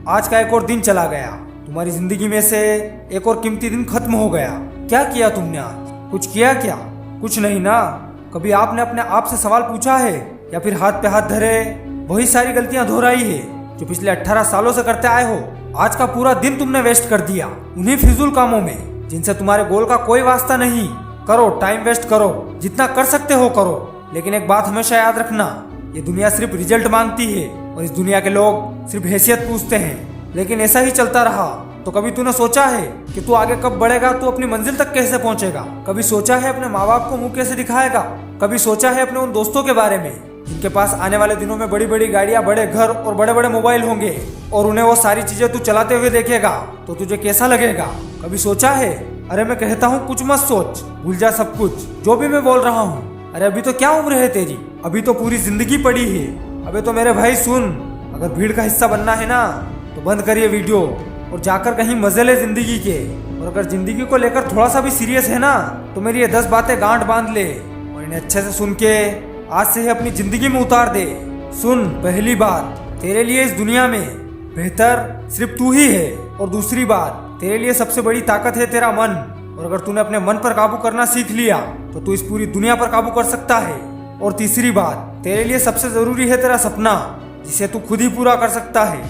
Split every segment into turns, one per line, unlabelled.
आज का एक और दिन चला गया, तुम्हारी जिंदगी में से एक और कीमती दिन खत्म हो गया। क्या किया तुमने आज? कुछ किया क्या? कुछ नहीं ना। कभी आपने अपने आप से सवाल पूछा है या फिर हाथ पे हाथ धरे वही सारी गलतियां दोहराई है जो पिछले 18 सालों से करते आए हो? आज का पूरा दिन तुमने वेस्ट कर दिया उन्हीं फिजूल कामों में जिनसे तुम्हारे गोल का कोई वास्ता नहीं। करो, टाइम वेस्ट करो, जितना कर सकते हो करो, लेकिन एक बात हमेशा याद रखना, ये दुनिया सिर्फ रिजल्ट मांगती है और इस दुनिया के लोग सिर्फ हैसियत पूछते हैं। लेकिन ऐसा ही चलता रहा तो कभी तूने सोचा है कि तू आगे कब बढ़ेगा, तू अपनी मंजिल तक कैसे पहुंचेगा? कभी सोचा है अपने माँ बाप को मुंह कैसे दिखाएगा? कभी सोचा है अपने उन दोस्तों के बारे में जिनके पास आने वाले दिनों में बड़ी बड़ी गाड़ियां, बड़े घर और बड़े बड़े मोबाइल होंगे और उन्हें वो सारी चीजें तू चलाते हुए देखेगा तो तुझे कैसा लगेगा? कभी सोचा है? अरे मैं कहता हूँ कुछ मत सोच, भूल जा सब कुछ जो भी मैं बोल रहा हूँ। अरे अभी तो क्या उम्र है तेरी, अभी तो पूरी जिंदगी पड़ी है। अबे तो मेरे भाई सुन, अगर भीड़ का हिस्सा बनना है ना तो बंद करिए वीडियो और जाकर कहीं मजे ले जिंदगी के। और अगर जिंदगी को लेकर थोड़ा सा भी सीरियस है ना तो मेरी ये 10 बातें गांठ बांध ले और इन्हें अच्छे से सुन के आज से ही अपनी जिंदगी में उतार दे। सुन, पहली बात, तेरे लिए इस दुनिया में बेहतर सिर्फ तू ही है। और दूसरी बात, तेरे लिए सबसे बड़ी ताकत है तेरा मन। और अगर तूने अपने मन पर काबू करना सीख लिया तो तू इस पूरी दुनिया पर काबू कर सकता है। और तीसरी बात, तेरे लिए सबसे जरूरी है तेरा सपना जिसे तू खुद ही पूरा कर सकता है।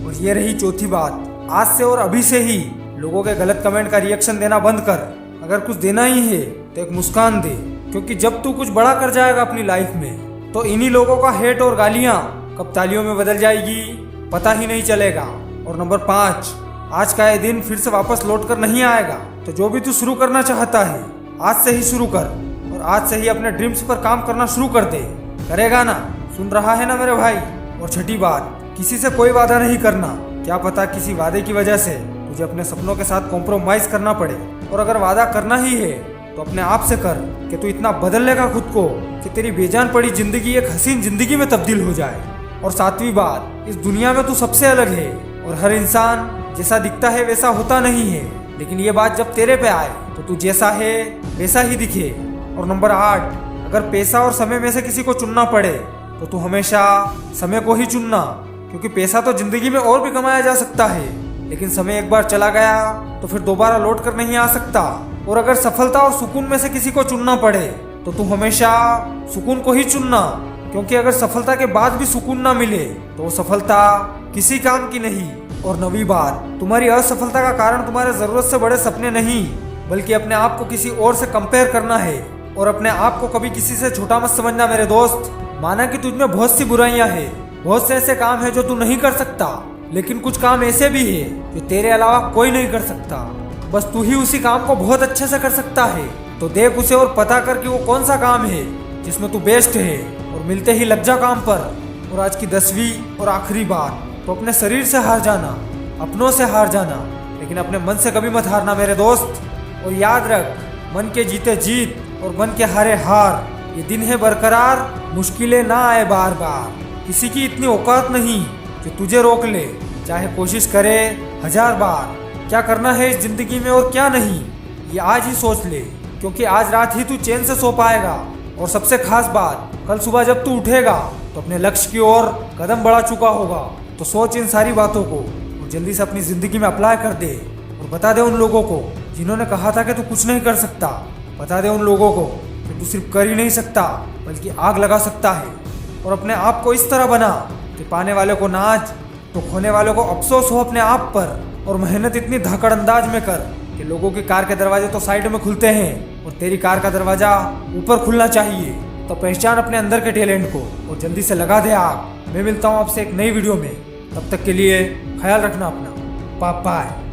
और ये रही चौथी बात, आज से और अभी से ही लोगों के गलत कमेंट का रिएक्शन देना बंद कर। अगर कुछ देना ही है तो एक मुस्कान दे, क्योंकि जब तू कुछ बड़ा कर जाएगा अपनी लाइफ में तो इन्हीं लोगों का हेट और गालियां कब तालियों में बदल जाएगी पता ही नहीं चलेगा। और नंबर 5, आज का ये दिन फिर से वापस लौट कर नहीं आएगा, तो जो भी तू शुरू करना चाहता है आज से ही शुरू कर और आज से ही अपने ड्रीम्स पर काम करना शुरू कर दे। करेगा ना? सुन रहा है ना मेरे भाई? और छठी बात, किसी से कोई वादा नहीं करना। क्या पता किसी वादे की वजह से तुझे अपने सपनों के साथ कॉम्प्रोमाइज करना पड़े। और अगर वादा करना ही है तो अपने आप से कर कि तू इतना बदल लेगा खुद को कि तेरी बेजान पड़ी जिंदगी एक हसीन जिंदगी में तब्दील हो जाए। और सातवीं बात, इस दुनिया में तू सबसे अलग है और हर इंसान जैसा दिखता है वैसा होता नहीं है। लेकिन ये बात जब तेरे पे आए तो तू जैसा है वैसा ही दिखे। और नंबर 8, अगर पैसा और समय में से किसी को चुनना पड़े तो तू हमेशा समय को ही चुनना, क्योंकि पैसा तो जिंदगी में और भी कमाया जा सकता है, लेकिन समय एक बार चला गया तो फिर दोबारा लौट कर नहीं आ सकता। और अगर सफलता और सुकून में से किसी को चुनना पड़े तो तू हमेशा सुकून को ही चुनना, क्योंकि अगर सफलता के बाद भी सुकून ना मिले तो वो सफलता किसी काम की नहीं। और 9वीं बात, तुम्हारी असफलता का कारण तुम्हारे जरूरत से बड़े सपने नहीं बल्कि अपने आप को किसी और से कंपेयर करना है। और अपने आप को कभी किसी से छोटा मत समझना मेरे दोस्त। माना कि तुझमें बहुत सी बुराइयां हैं, बहुत से ऐसे काम है जो तू नहीं कर सकता, लेकिन कुछ काम ऐसे भी है जो तेरे अलावा कोई नहीं कर सकता, बस तू ही उसी काम को बहुत अच्छे से कर सकता है। तो देख उसे और पता कर कि वो कौन सा काम है जिसमें तू बेस्ट है और मिलते ही लग जा काम पर। और आज की 10वीं और आखिरी बात, तो अपने शरीर से हार जाना, अपनों से हार जाना, लेकिन अपने मन से कभी मत हारना मेरे दोस्त। और याद रख, मन के जीते जीत और मन के हारे हार, ये दिन है बरकरार, मुश्किलें ना आए बार बार। किसी की इतनी औकात नहीं जो तुझे रोक ले, चाहे कोशिश करे 1000 बार। क्या करना है इस जिंदगी में और क्या नहीं, ये आज ही सोच ले, क्योंकि आज रात ही तू चैन से सो पाएगा। और सबसे खास बात, कल सुबह जब तू उठेगा तो अपने लक्ष्य की ओर कदम बढ़ा चुका होगा। तो सोच इन सारी बातों को और जल्दी से अपनी जिंदगी में अप्लाई कर दे और बता दे उन लोगों को जिन्होंने कहा था कि तू कुछ नहीं कर सकता। बता दे उन लोगों को कि तू सिर्फ कर ही नहीं सकता बल्कि आग लगा सकता है। और अपने आप को इस तरह बना कि पाने वाले को नाज तो खोने वालों को अफसोस हो अपने आप पर। और मेहनत इतनी धाकड़ अंदाज में कर कि लोगों की कार के दरवाजे तो साइड में खुलते हैं और तेरी कार का दरवाजा ऊपर खुलना चाहिए। तो पहचान अपने अंदर के टैलेंट को और जल्दी से लगा दे आग। मैं मिलता हूँ आपसे एक नई वीडियो में, तब तक के लिए ख्याल रखना अपना। बाय।